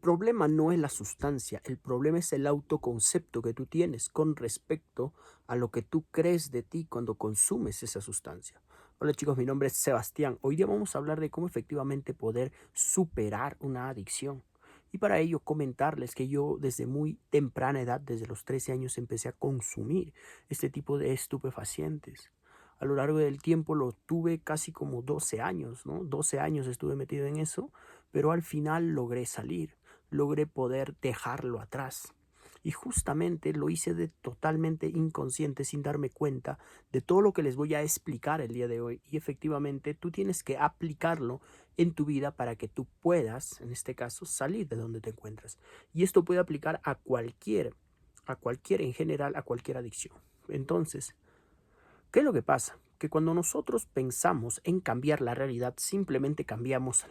problema no es la sustancia, el problema es el autoconcepto que tú tienes con respecto a lo que tú crees de ti cuando consumes esa sustancia. Hola chicos, mi nombre es Sebastián. Hoy día vamos a hablar de cómo efectivamente poder superar una adicción. Y para ello comentarles que yo desde muy temprana edad, desde los 13 años, empecé a consumir este tipo de estupefacientes. A lo largo del tiempo lo tuve casi como 12 años, ¿no? 12 años estuve metido en eso, pero al final logré salir, logré poder dejarlo atrás. Y justamente lo hice de totalmente inconsciente, sin darme cuenta de todo lo que les voy a explicar el día de hoy. Y efectivamente tú tienes que aplicarlo en tu vida para que tú puedas, en este caso, salir de donde te encuentras. Y esto puede aplicar a cualquier en general, a cualquier adicción. Entonces, ¿qué es lo que pasa? Que cuando nosotros pensamos en cambiar la realidad, simplemente cambiamos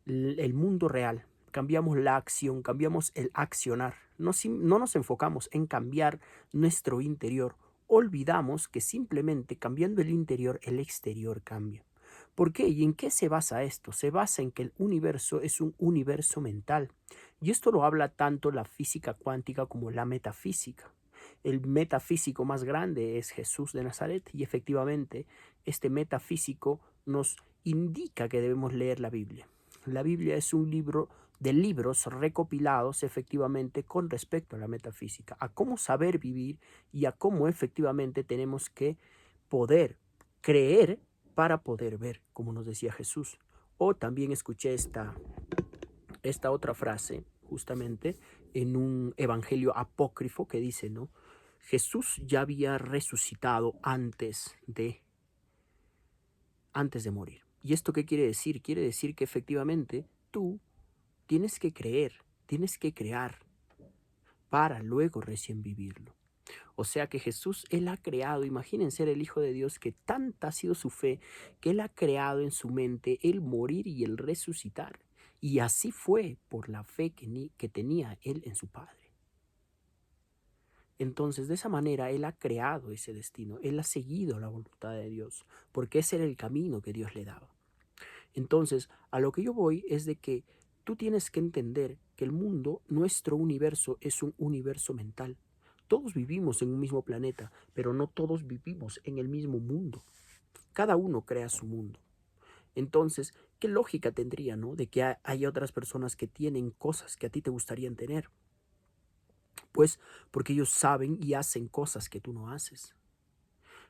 el mundo real, cambiamos la acción, cambiamos el accionar. No nos enfocamos en cambiar nuestro interior. Olvidamos que simplemente cambiando el interior, el exterior cambia. ¿Por qué? ¿Y en qué se basa esto? Se basa en que el universo es un universo mental. Y esto lo habla tanto la física cuántica como la metafísica. El metafísico más grande es Jesús de Nazaret y efectivamente este metafísico nos indica que debemos leer la Biblia. La Biblia es un libro de libros recopilados efectivamente con respecto a la metafísica, a cómo saber vivir y a cómo efectivamente tenemos que poder creer para poder ver, como nos decía Jesús. O también escuché esta otra frase justamente en un evangelio apócrifo que dice, ¿no? Jesús ya había resucitado antes de morir. ¿Y esto qué quiere decir? Quiere decir que efectivamente tú tienes que creer, tienes que crear para luego recién vivirlo. O sea que Jesús, Él ha creado, imagínense el Hijo de Dios, que tanta ha sido su fe, que Él ha creado en su mente el morir y el resucitar. Y así fue por la fe que tenía Él en su Padre. Entonces, de esa manera, Él ha creado ese destino, Él ha seguido la voluntad de Dios, porque ese era el camino que Dios le daba. Entonces, a lo que yo voy es de que tú tienes que entender que el mundo, nuestro universo, es un universo mental. Todos vivimos en un mismo planeta, pero no todos vivimos en el mismo mundo. Cada uno crea su mundo. Entonces, ¿qué lógica tendría, no? De que hay otras personas que tienen cosas que a ti te gustarían tener. Pues porque ellos saben y hacen cosas que tú no haces.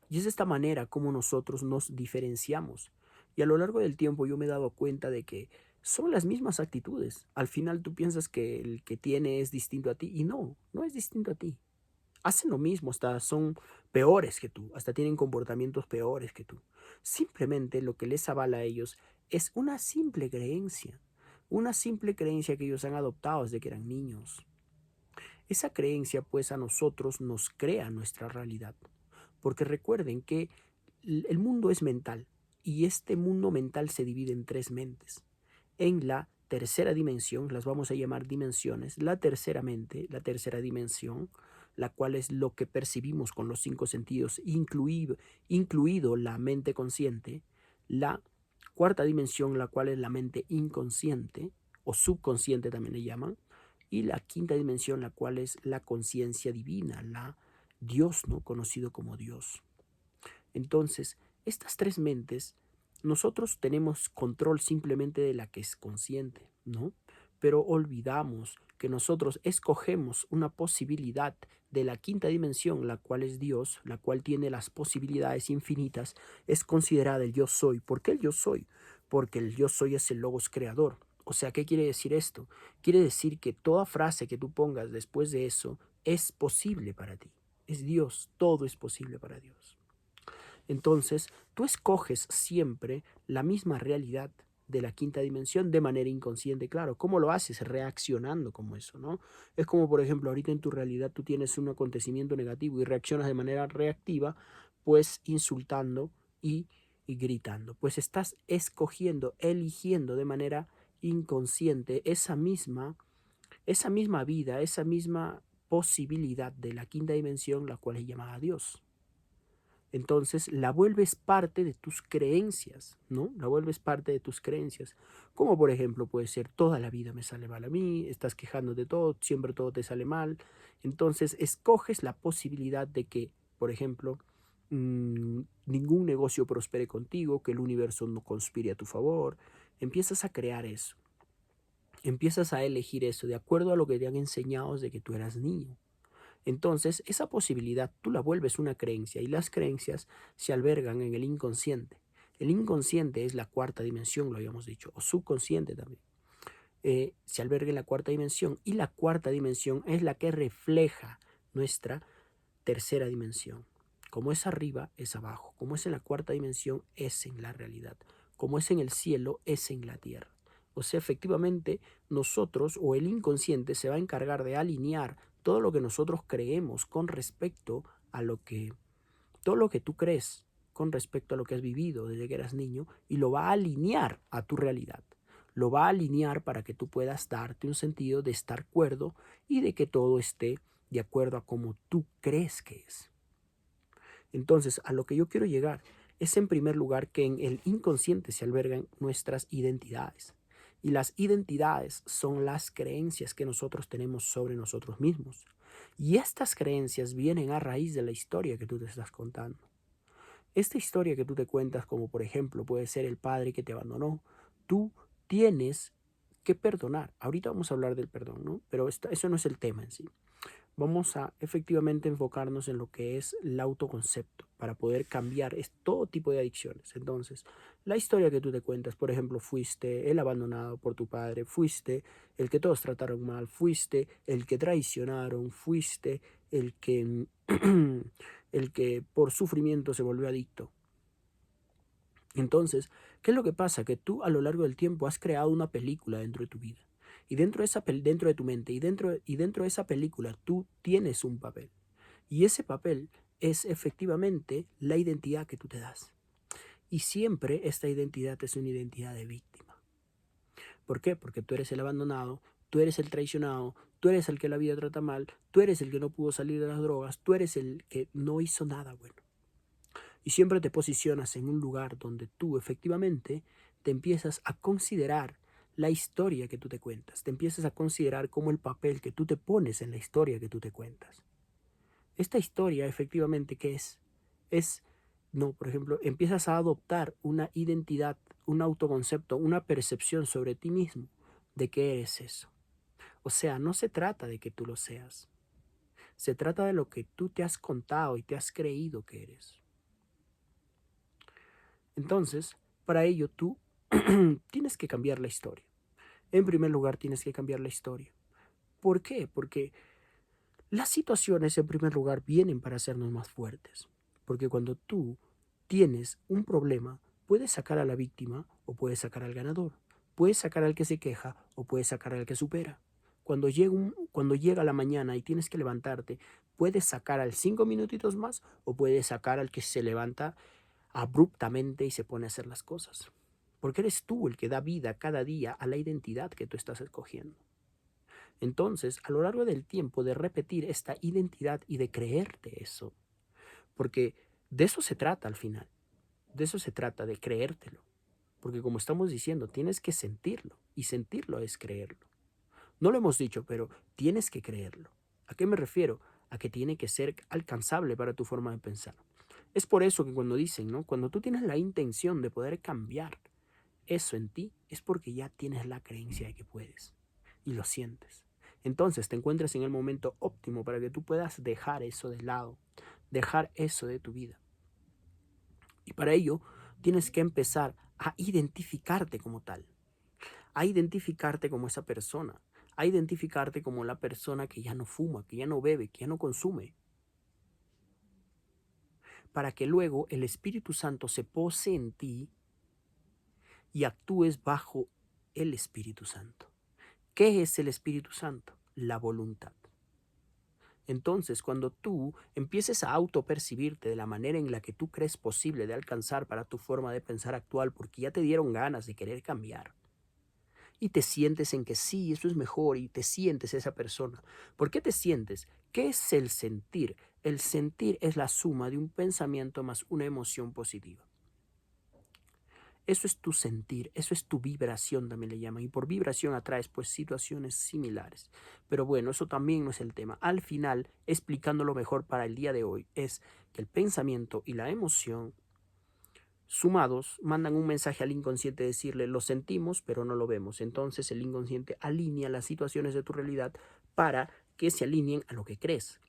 Y es de esta manera como nosotros nos diferenciamos. Y a lo largo del tiempo yo me he dado cuenta de que son las mismas actitudes. Al final tú piensas que el que tiene es distinto a ti y no, no es distinto a ti. Hacen lo mismo, hasta son peores que tú, hasta tienen comportamientos peores que tú. Simplemente lo que les avala a ellos es una simple creencia que ellos han adoptado desde que eran niños. Esa creencia pues a nosotros nos crea nuestra realidad. Porque recuerden que el mundo es mental y este mundo mental se divide en tres mentes. En la tercera dimensión, las vamos a llamar dimensiones, la tercera mente, la tercera dimensión, la cual es lo que percibimos con los cinco sentidos, incluido la mente consciente, la cuarta dimensión, la cual es la mente inconsciente o subconsciente también le llaman, y la quinta dimensión, la cual es la conciencia divina, la Dios, ¿no? Conocido como Dios. Entonces, estas tres mentes, nosotros tenemos control simplemente de la que es consciente, ¿no? Pero olvidamos que nosotros escogemos una posibilidad de la quinta dimensión, la cual es Dios, la cual tiene las posibilidades infinitas, es considerada el yo soy. ¿Por qué el yo soy? Porque el yo soy es el logos creador. O sea, ¿qué quiere decir esto? Quiere decir que toda frase que tú pongas después de eso es posible para ti. Es Dios, todo es posible para Dios. Entonces, tú escoges siempre la misma realidad de la quinta dimensión de manera inconsciente, claro. ¿Cómo lo haces? Reaccionando como eso, ¿no? Es como, por ejemplo, ahorita en tu realidad tú tienes un acontecimiento negativo y reaccionas de manera reactiva, pues insultando y gritando. Pues estás escogiendo, eligiendo de manera inconsciente esa misma vida, esa misma posibilidad de la quinta dimensión, la cual es llamada Dios. Entonces la vuelves parte de tus creencias, ¿no? La vuelves parte de tus creencias. Como por ejemplo puede ser, toda la vida me sale mal a mí, estás quejando de todo, siempre todo te sale mal. Entonces escoges la posibilidad de que, por ejemplo, ningún negocio prospere contigo, que el universo no conspire a tu favor. Empiezas a crear eso. Empiezas a elegir eso de acuerdo a lo que te han enseñado desde que tú eras niño. Entonces, esa posibilidad tú la vuelves una creencia y las creencias se albergan en el inconsciente. El inconsciente es la cuarta dimensión, lo habíamos dicho, o subconsciente también. Se alberga en la cuarta dimensión y la cuarta dimensión es la que refleja nuestra tercera dimensión. Como es arriba, es abajo. Como es en la cuarta dimensión, es en la realidad. Como es en el cielo, es en la tierra. O sea, efectivamente, nosotros o el inconsciente se va a encargar de alinear todo lo que nosotros creemos con respecto a todo lo que tú crees con respecto a lo que has vivido desde que eras niño y lo va a alinear a tu realidad. Lo va a alinear para que tú puedas darte un sentido de estar cuerdo y de que todo esté de acuerdo a cómo tú crees que es. Entonces, a lo que yo quiero llegar es en primer lugar que en el inconsciente se albergan nuestras identidades. Y las identidades son las creencias que nosotros tenemos sobre nosotros mismos. Y estas creencias vienen a raíz de la historia que tú te estás contando. Esta historia que tú te cuentas, como por ejemplo puede ser el padre que te abandonó, tú tienes que perdonar. Ahorita vamos a hablar del perdón, ¿no? Pero eso no es el tema en sí. Vamos a efectivamente enfocarnos en lo que es el autoconcepto para poder cambiar todo tipo de adicciones. Entonces, la historia que tú te cuentas, por ejemplo, fuiste el abandonado por tu padre, fuiste el que todos trataron mal, fuiste el que traicionaron, fuiste el que, el que por sufrimiento se volvió adicto. Entonces, ¿qué es lo que pasa? Que tú a lo largo del tiempo has creado una película dentro de tu vida. Y dentro de tu mente y dentro de esa película tú tienes un papel. Y ese papel es efectivamente la identidad que tú te das. Y siempre esta identidad es una identidad de víctima. ¿Por qué? Porque tú eres el abandonado, tú eres el traicionado, tú eres el que la vida trata mal, tú eres el que no pudo salir de las drogas, tú eres el que no hizo nada bueno. Y siempre te posicionas en un lugar donde tú efectivamente te empiezas a considerar la historia que tú te cuentas, te empiezas a considerar como el papel que tú te pones en la historia que tú te cuentas. Esta historia efectivamente, ¿qué es? No, por ejemplo, empiezas a adoptar una identidad, un autoconcepto, una percepción sobre ti mismo de que eres eso. O sea, no se trata de que tú lo seas, se trata de lo que tú te has contado y te has creído que eres. Entonces, para ello tú tienes que cambiar la historia. En primer lugar, tienes que cambiar la historia. ¿Por qué? Porque las situaciones, en primer lugar, vienen para hacernos más fuertes. Porque cuando tú tienes un problema, puedes sacar a la víctima o puedes sacar al ganador. Puedes sacar al que se queja o puedes sacar al que supera. Cuando llega la mañana y tienes que levantarte, puedes sacar al 5 minutitos más o puedes sacar al que se levanta abruptamente y se pone a hacer las cosas. Porque eres tú el que da vida cada día a la identidad que tú estás escogiendo. Entonces, a lo largo del tiempo de repetir esta identidad y de creerte eso, porque de eso se trata al final, de eso se trata, de creértelo. Porque como estamos diciendo, tienes que sentirlo y sentirlo es creerlo. No lo hemos dicho, pero tienes que creerlo. ¿A qué me refiero? A que tiene que ser alcanzable para tu forma de pensar. Es por eso que cuando dicen, ¿no? Cuando tú tienes la intención de poder cambiar eso en ti, es porque ya tienes la creencia de que puedes y lo sientes. Entonces te encuentras en el momento óptimo para que tú puedas dejar eso de lado, dejar eso de tu vida. Y para ello tienes que empezar a identificarte como tal, a identificarte como esa persona, a identificarte como la persona que ya no fuma, que ya no bebe, que ya no consume, para que luego el Espíritu Santo se pose en ti y actúes bajo el Espíritu Santo. ¿Qué es el Espíritu Santo? La voluntad. Entonces, cuando tú empieces a autopercibirte de la manera en la que tú crees posible de alcanzar para tu forma de pensar actual, porque ya te dieron ganas de querer cambiar, y te sientes en que sí, eso es mejor, y te sientes esa persona. ¿Por qué te sientes? ¿Qué es el sentir? el sentir es la suma de un pensamiento más una emoción positiva. Eso es tu sentir, eso es tu vibración, también le llaman. Y por vibración atraes pues situaciones similares. Pero bueno, eso también no es el tema. Al final, explicándolo mejor para el día de hoy, es que el pensamiento y la emoción sumados mandan un mensaje al inconsciente, decirle lo sentimos pero no lo vemos. Entonces el inconsciente alinea las situaciones de tu realidad para que se alineen a lo que crees.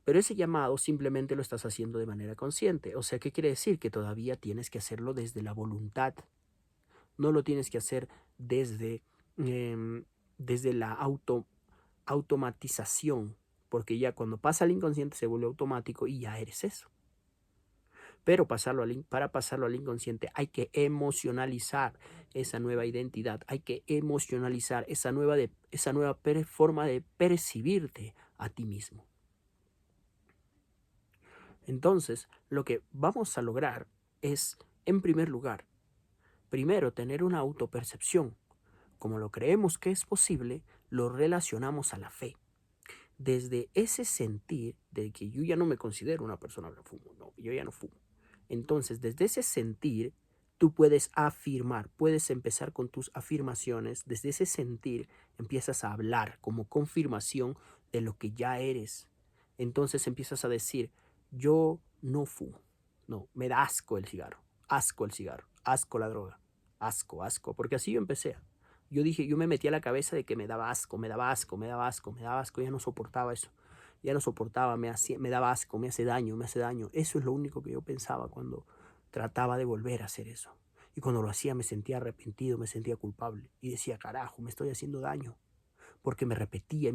Pero ese llamado simplemente lo estás haciendo de manera consciente. O sea, ¿qué quiere decir? Que todavía tienes que hacerlo desde la voluntad. No lo tienes que hacer desde la automatización, porque ya cuando pasa al inconsciente se vuelve automático y ya eres eso. Pero para pasarlo al inconsciente hay que emocionalizar esa nueva identidad, hay que emocionalizar esa nueva forma de percibirte a ti mismo. Entonces, lo que vamos a lograr es, en primer lugar, primero tener una autopercepción. Como lo creemos que es posible, lo relacionamos a la fe. Desde ese sentir de que yo ya no me considero una persona que fumo, no, yo ya no fumo. Entonces, desde ese sentir, tú puedes afirmar, puedes empezar con tus afirmaciones. Desde ese sentir, empiezas a hablar como confirmación de lo que ya eres. Entonces empiezas a decir, yo no fumo. No, me da asco el cigarro, asco la droga, asco, porque así yo empecé. Yo dije, yo me metí a la cabeza de que me daba asco, ya no soportaba eso. Ya no soportaba, me daba asco, me hace daño. Eso es lo único que yo pensaba cuando trataba de volver a hacer eso. Y cuando lo hacía me sentía arrepentido, me sentía culpable. Y decía, carajo, me estoy haciendo daño. Porque me repetía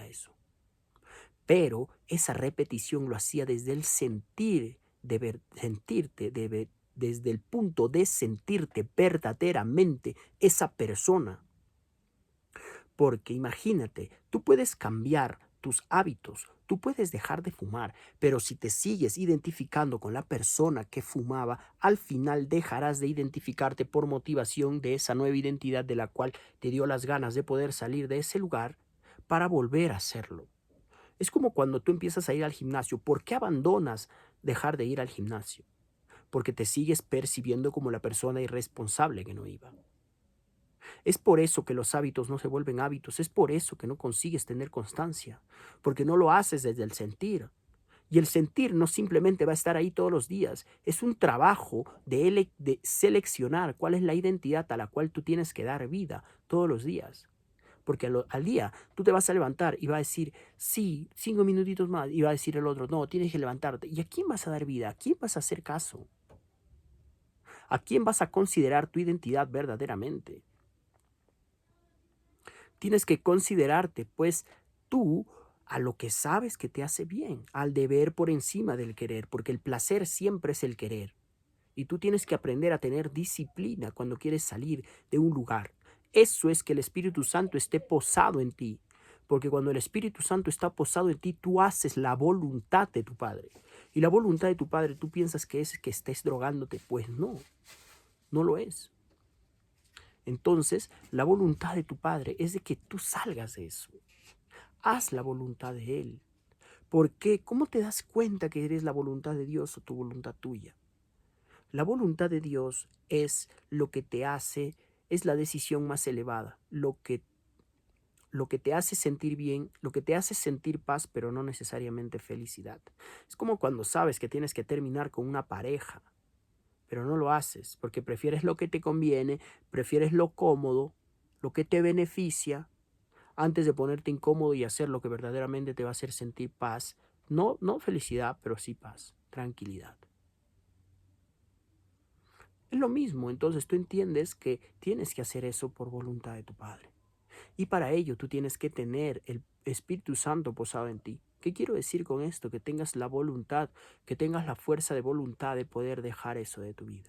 eso. Pero esa repetición lo hacía desde el sentir, desde el punto de sentirte verdaderamente esa persona. Porque imagínate, tú puedes cambiar tus hábitos, tú puedes dejar de fumar, pero si te sigues identificando con la persona que fumaba, al final dejarás de identificarte por motivación de esa nueva identidad de la cual te dio las ganas de poder salir de ese lugar para volver a hacerlo. Es como cuando tú empiezas a ir al gimnasio. ¿Por qué abandonas dejar de ir al gimnasio? Porque te sigues percibiendo como la persona irresponsable que no iba. Es por eso que los hábitos no se vuelven hábitos, es por eso que no consigues tener constancia, porque no lo haces desde el sentir. Y el sentir no simplemente va a estar ahí todos los días, es un trabajo de seleccionar cuál es la identidad a la cual tú tienes que dar vida todos los días. Porque al día tú te vas a levantar y va a decir, sí, 5 minutitos más, y va a decir el otro, no, tienes que levantarte. ¿Y a quién vas a dar vida? ¿A quién vas a hacer caso? ¿A quién vas a considerar tu identidad verdaderamente? Tienes que considerarte, pues, tú a lo que sabes que te hace bien, al deber por encima del querer, porque el placer siempre es el querer. Y tú tienes que aprender a tener disciplina cuando quieres salir de un lugar. Eso es que el Espíritu Santo esté posado en ti. Porque cuando el Espíritu Santo está posado en ti, tú haces la voluntad de tu Padre. Y la voluntad de tu Padre, tú piensas que es que estés drogándote. Pues no, no lo es. Entonces, la voluntad de tu Padre es de que tú salgas de eso. Haz la voluntad de Él. ¿Por qué? ¿Cómo te das cuenta que eres la voluntad de Dios o tu voluntad tuya? La voluntad de Dios es lo que te hace, es la decisión más elevada, lo que te hace sentir bien, lo que te hace sentir paz, pero no necesariamente felicidad. Es como cuando sabes que tienes que terminar con una pareja, pero no lo haces porque prefieres lo que te conviene, prefieres lo cómodo, lo que te beneficia, antes de ponerte incómodo y hacer lo que verdaderamente te va a hacer sentir paz. No felicidad, pero sí paz, tranquilidad. Es lo mismo, entonces tú entiendes que tienes que hacer eso por voluntad de tu Padre. Y para ello tú tienes que tener el Espíritu Santo posado en ti. ¿Qué quiero decir con esto? Que tengas la voluntad, que tengas la fuerza de voluntad de poder dejar eso de tu vida.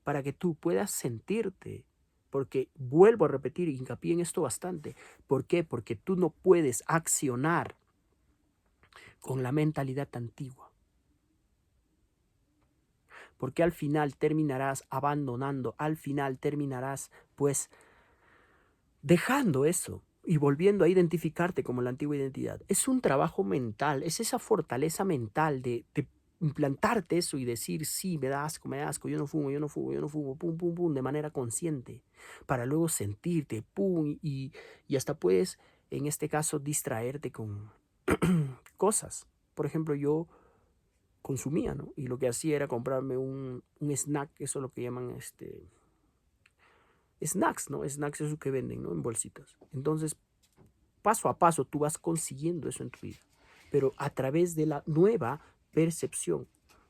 Para que tú puedas sentirte, porque vuelvo a repetir, hincapié en esto bastante. ¿Por qué? Porque tú no puedes accionar con la mentalidad antigua. Porque al final terminarás abandonando, al final terminarás pues dejando eso. y volviendo a identificarte como la antigua identidad. Es un trabajo mental, es esa fortaleza mental de implantarte eso y decir, sí, me da asco, yo no fumo, yo no fumo, yo no fumo, pum, pum, pum, de manera consciente, para luego sentirte, pum, y hasta puedes, en este caso, distraerte con cosas. Por ejemplo, yo consumía, ¿no? Y lo que hacía era comprarme un snack, eso es lo que llaman snacks, ¿no? Snacks es eso que venden, ¿no? En bolsitas. Entonces, paso a paso tú vas consiguiendo eso en tu vida, pero a través de la nueva percepción.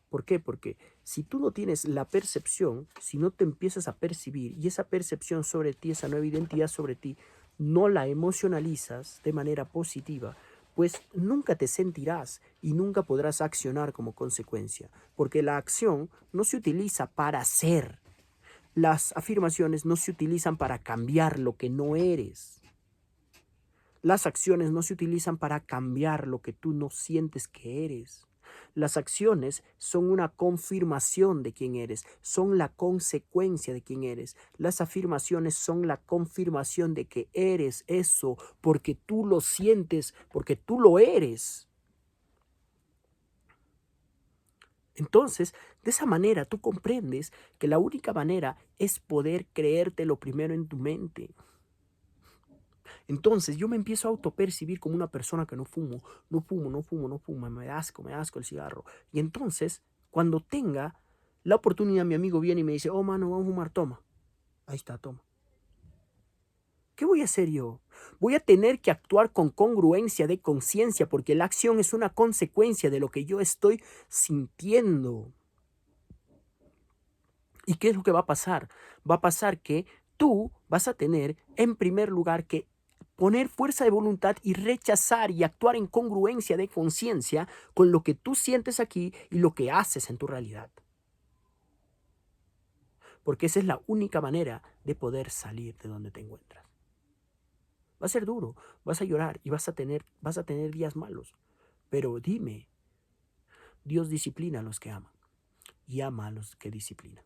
¿Por qué? Porque si tú no tienes la percepción, si no te empiezas a percibir y esa percepción sobre ti, esa nueva identidad sobre ti, no la emocionalizas de manera positiva, pues nunca te sentirás y nunca podrás accionar como consecuencia, porque la acción no se utiliza para ser. Las afirmaciones no se utilizan para cambiar lo que no eres. Las acciones no se utilizan para cambiar lo que tú no sientes que eres. Las acciones son una confirmación de quién eres, son la consecuencia de quién eres. Las afirmaciones son la confirmación de que eres eso porque tú lo sientes, porque tú lo eres. Entonces, de esa manera tú comprendes que la única manera es poder creértelo primero en tu mente. Entonces yo me empiezo a autopercibir como una persona que no fumo, no fumo, no fumo, no fumo, me da asco el cigarro. Y entonces, cuando tenga la oportunidad, mi amigo viene y me dice, oh, mano, vamos a fumar, toma. Ahí está, toma. ¿Qué voy a hacer yo? Voy a tener que actuar con congruencia de conciencia porque la acción es una consecuencia de lo que yo estoy sintiendo. ¿Y qué es lo que va a pasar? Va a pasar que tú vas a tener, en primer lugar, que poner fuerza de voluntad y rechazar y actuar en congruencia de conciencia con lo que tú sientes aquí y lo que haces en tu realidad. Porque esa es la única manera de poder salir de donde te encuentras. Va a ser duro, vas a llorar y vas a tener días malos. Pero dime, Dios disciplina a los que aman y ama a los que disciplina.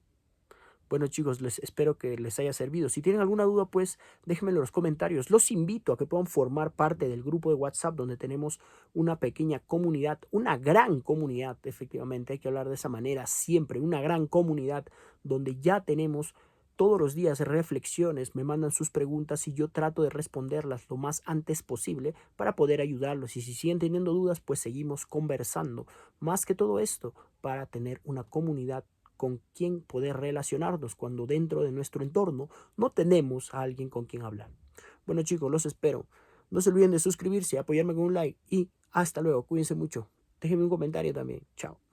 Bueno, chicos, espero que les haya servido. Si tienen alguna duda, pues déjenmelo en los comentarios. Los invito a que puedan formar parte del grupo de WhatsApp donde tenemos una pequeña comunidad, una gran comunidad, efectivamente, hay que hablar de esa manera siempre, una gran comunidad donde ya tenemos todos los días reflexiones, me mandan sus preguntas y yo trato de responderlas lo más antes posible para poder ayudarlos. Y si siguen teniendo dudas, pues seguimos conversando. Más que todo esto, para tener una comunidad con quien poder relacionarnos cuando dentro de nuestro entorno no tenemos a alguien con quien hablar. Bueno, chicos, los espero. No se olviden de suscribirse, apoyarme con un like y hasta luego. Cuídense mucho. Déjenme un comentario también. Chao.